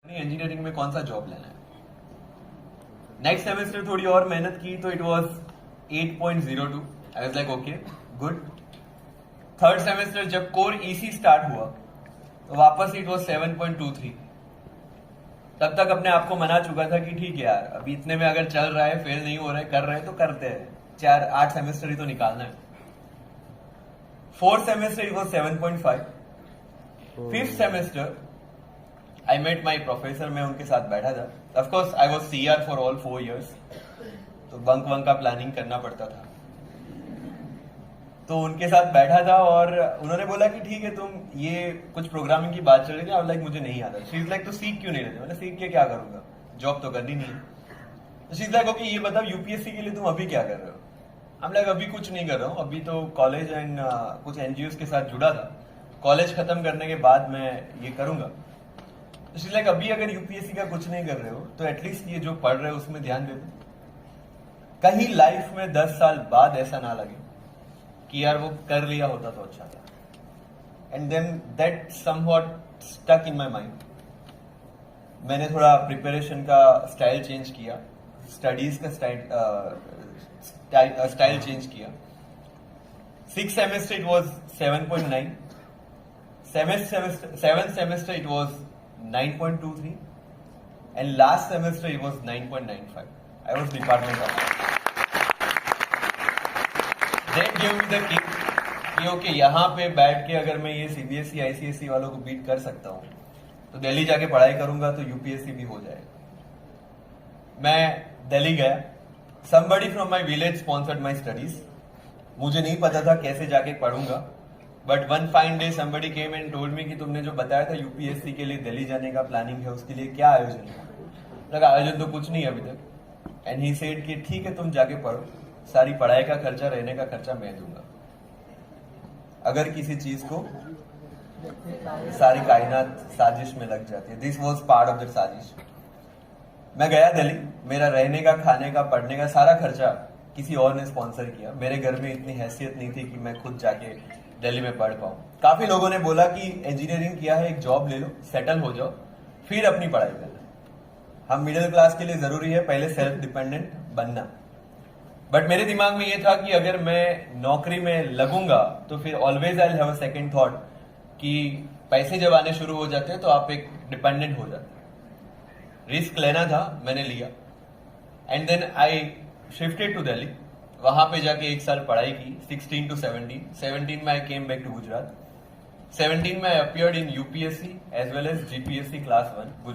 Engineering में कौन सा जॉब लेना है। नेक्स्ट सेमेस्टर थोड़ी और मेहनत की तो it was 8.02। I was like okay good. Third semester जब कोर ईसी स्टार्ट हुआ तो वापस इट वाज 7.23। तब तक अपने आप को मना चुका था कि ठीक है यार, अभी इतने में अगर चल रहा है, फेल नहीं हो रहा है, कर रहे हैं तो करते हैं, 8 सेमेस्टर ही तो निकालना है। Fourth semester it was 7.5। Fifth semester I met my professor, मैं उनके साथ बैठा था। Of course I was CR for all 4 years, तो बंक वंक का प्लानिंग करना पड़ता था। तो उनके साथ बैठा था और उन्होंने बोला कि ठीक है, तुम ये कुछ प्रोग्रामिंग की बात चल रही थी। आई लाइक मुझे नहीं आता। शी इज लाइक तो सीख क्यों नहीं लेते? मैंने सीख के क्या करूंगा, जॉब तो करनी नहीं है। तो शी इज लाइक ओके ये बताओ यूपीएससी के लिए तुम अभी क्या कर रहे हो? हम लाइक अभी कुछ नहीं कर रहा हूँ, अभी तो कॉलेज एंड कुछ एनजीओ के साथ जुड़ा था। कॉलेज खत्म करने के बाद मैं ये करूंगा। तो लाइक अभी अगर यूपीएससी का कुछ नहीं कर रहे हो तो एटलीस्ट ये जो पढ़ रहे हो उसमें ध्यान दे दो। कहीं लाइफ में 10 साल बाद ऐसा ना लगे कि यार वो कर लिया होता तो अच्छा था। And then that somewhat stuck in my mind. मैंने थोड़ा प्रिपरेशन का स्टाइल चेंज किया, स्टडीज का स्टाइल चेंज किया। 6th semester it was 7.9। 7th semester it was 9.23 and last semester it was 9.95. I was department of that gave me the kick कि okay यहाँ पे बैठ के अगर मैं ये सीबीएसई आईसीएसई वालों को बीट कर सकता हूँ तो दिल्ली जाके पढ़ाई करूंगा तो यूपीएससी भी हो जाएगा। मैं दिल्ली गया। somebody from my village sponsored my studies. मुझे नहीं पता था कैसे जाके पढ़ूंगा, but one fine day somebody came and told me कि तुमने जो बताया था यूपीएससी के लिए दिल्ली जाने का प्लानिंग है, उसके लिए क्या आयोजन है? लगा आयोजन तो कुछ नहीं है अभी तक। एंड ही सेड कि ठीक है तुम जाके पढ़ो, सारी पढ़ाई का खर्चा, रहने का खर्चा मैं दूंगा। अगर किसी चीज को सारी कायनात साजिश में लग जाती है, this was part of the साजिश। मैं गया दिल्ली, मेरा रहने का, खाने का, पढ़ने का सारा खर्चा किसी और ने स्पॉन्सर किया। मेरे घर में इतनी हैसियत नहीं थी कि मैं खुद जाके दिल्ली में पढ़ पाऊं। काफी लोगों ने बोला कि इंजीनियरिंग किया है, एक जॉब ले लो, सेटल हो जाओ, फिर अपनी पढ़ाई करना। हम मिडिल क्लास के लिए जरूरी है पहले सेल्फ डिपेंडेंट बनना। बट मेरे दिमाग में ये था कि अगर मैं नौकरी में लगूंगा तो फिर always I have a second thought कि पैसे जब आने शुरू हो जाते हैं तो आप एक डिपेंडेंट हो जाते हैं। रिस्क लेना था, मैंने लिया। And then I shifted to Delhi. वहां पे जाके 1 साल पढ़ाई की, 16 to 17। 17 में I came back to Gujarat. 17 में I appeared in UPSC as well as GPSC class 1 Gujarat.